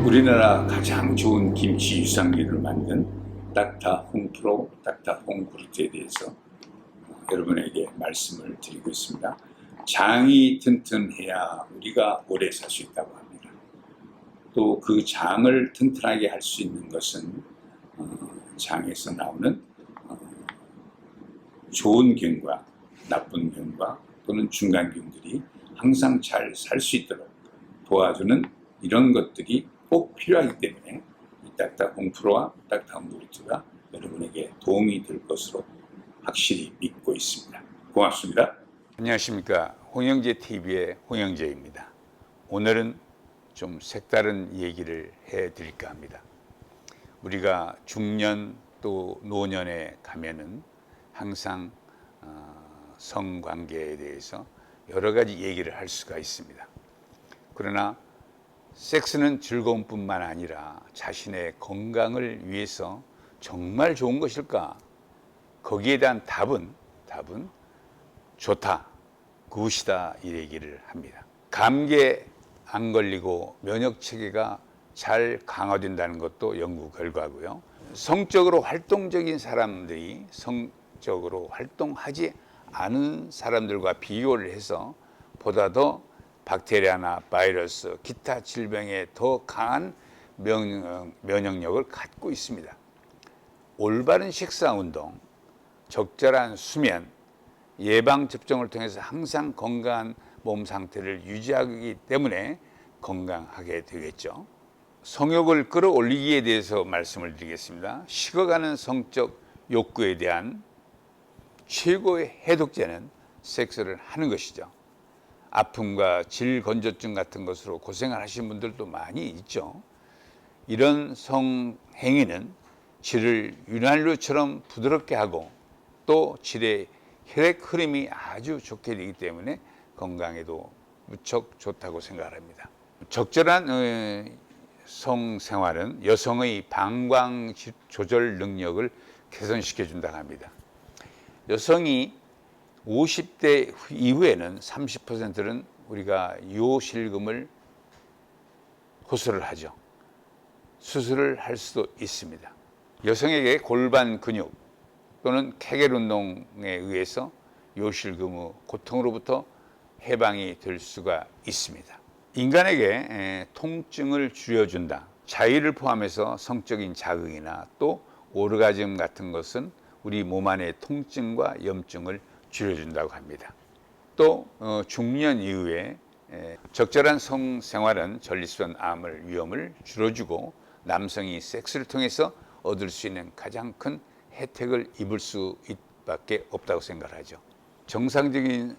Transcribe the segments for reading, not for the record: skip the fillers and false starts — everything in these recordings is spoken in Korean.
우리나라 가장 좋은 김치 유산균을 만든 닥터 홍프로, 닥터 홍그루트에 대해서 여러분에게 말씀을 드리고 있습니다. 장이 튼튼해야 우리가 오래 살 수 있다고 합니다. 또 그 장을 튼튼하게 할 수 있는 것은 장에서 나오는 좋은 균과 나쁜 균과 또는 중간균들이 항상 잘 살 수 있도록 도와주는 이런 것들이 꼭 필요하기 때문에 이 닥터 홍프로와 닥터 홍그루트가 여러분에게 도움이 될 것으로 확실히 믿고 있습니다. 고맙습니다. 안녕하십니까. 홍영재 TV의 홍영재입니다. 오늘은 좀 색다른 얘기를 해드릴까 합니다. 우리가 중년 또 노년에 가면은 항상 성관계에 대해서 여러 가지 얘기를 할 수가 있습니다. 그러나 섹스는 즐거움뿐만 아니라 자신의 건강을 위해서 정말 좋은 것일까? 거기에 대한 답은 좋다, 굿이다 이 얘기를 합니다. 감기에 안 걸리고 면역 체계가 잘 강화된다는 것도 연구 결과고요. 성적으로 활동적인 사람들이 성적으로 활동하지 않은 사람들과 비교를 해서 보다 더 박테리아나 바이러스, 기타 질병에 더 강한 면역력을 갖고 있습니다. 올바른 식사 운동, 적절한 수면, 예방접종을 통해서 항상 건강한 몸 상태를 유지하기 때문에 건강하게 되겠죠. 성욕을 끌어올리기에 대해서 말씀을 드리겠습니다. 식어가는 성적 욕구에 대한 최고의 해독제는 섹스를 하는 것이죠. 아픔과 질건조증 같은 것으로 고생을 하신 분들도 많이 있죠. 이런 성행위는 질을 윤활유처럼 부드럽게 하고 또 질의 혈액 흐름이 아주 좋게 되기 때문에 건강에도 무척 좋다고 생각합니다. 적절한 성생활은 여성의 방광 조절 능력을 개선시켜 준다고 합니다. 여성이 50대 이후에는 30%는 우리가 요실금을 호소를 하죠. 수술을 할 수도 있습니다. 여성에게 골반 근육 또는 케겔 운동에 의해서 요실금의 고통으로부터 해방이 될 수가 있습니다. 인간에게 통증을 줄여준다. 자위를 포함해서 성적인 자극이나 또 오르가즘 같은 것은 우리 몸 안의 통증과 염증을 줄여준다고 합니다. 또 중년 이후에 적절한 성생활은 전립선 암을 위험을 줄여주고 남성이 섹스를 통해서 얻을 수 있는 가장 큰 혜택을 입을 수밖에 없다고 생각하죠. 정상적인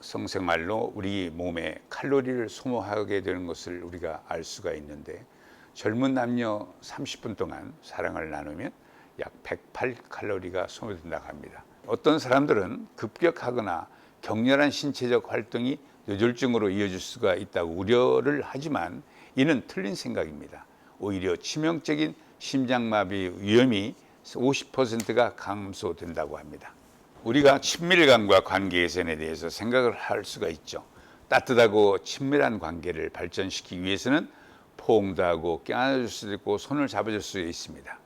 성생활로 우리 몸에 칼로리를 소모하게 되는 것을 우리가 알 수가 있는데 젊은 남녀 30분 동안 사랑을 나누면 약 108칼로리가 소모된다고 합니다. 어떤 사람들은 급격하거나 격렬한 신체적 활동이 뇌졸중으로 이어질 수가 있다고 우려를 하지만 이는 틀린 생각입니다. 오히려 치명적인 심장마비 위험이 50%가 감소된다고 합니다. 우리가 친밀감과 관계 개선에 대해서 생각을 할 수가 있죠. 따뜻하고 친밀한 관계를 발전시키기 위해서는 포옹도 하고 껴안아줄 수도 있고 손을 잡아줄 수 있습니다.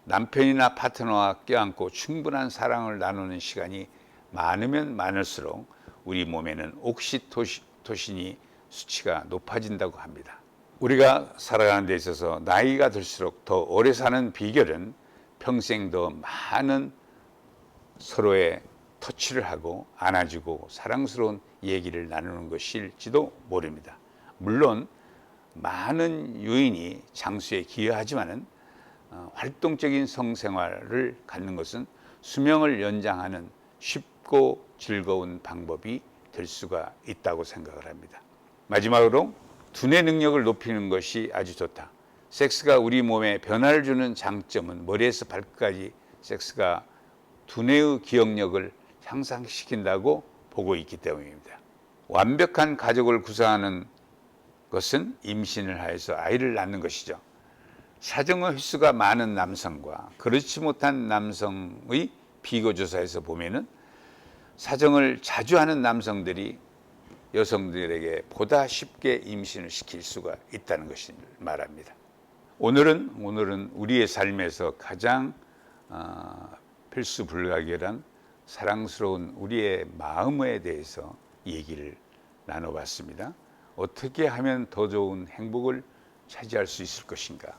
남편이나 파트너와 껴안고 충분한 사랑을 나누는 시간이 많으면 많을수록 우리 몸에는 옥시토신이 수치가 높아진다고 합니다. 우리가 살아가는 데 있어서 나이가 들수록 더 오래 사는 비결은 평생 더 많은 서로의 터치를 하고 안아주고 사랑스러운 얘기를 나누는 것일지도 모릅니다. 물론 많은 요인이 장수에 기여하지만은 활동적인 성생활을 갖는 것은 수명을 연장하는 쉽고 즐거운 방법이 될 수가 있다고 생각을 합니다. 마지막으로 두뇌 능력을 높이는 것이 아주 좋다. 섹스가 우리 몸에 변화를 주는 장점은 머리에서 발끝까지 섹스가 두뇌의 기억력을 향상시킨다고 보고 있기 때문입니다. 완벽한 가족을 구성하는 것은 임신을 하여서 아이를 낳는 것이죠. 사정의 횟수가 많은 남성과 그렇지 못한 남성의 비교조사에서 보면은 사정을 자주 하는 남성들이 여성들에게 보다 쉽게 임신을 시킬 수가 있다는 것을 말합니다. 오늘은 우리의 삶에서 가장 필수 불가결한 사랑스러운 우리의 마음에 대해서 얘기를 나눠봤습니다. 어떻게 하면 더 좋은 행복을 차지할 수 있을 것인가,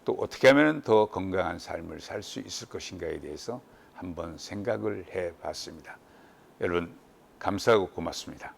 또 어떻게 하면 더 건강한 삶을 살 수 있을 것인가에 대해서 한번 생각을 해봤습니다. 여러분 감사하고 고맙습니다.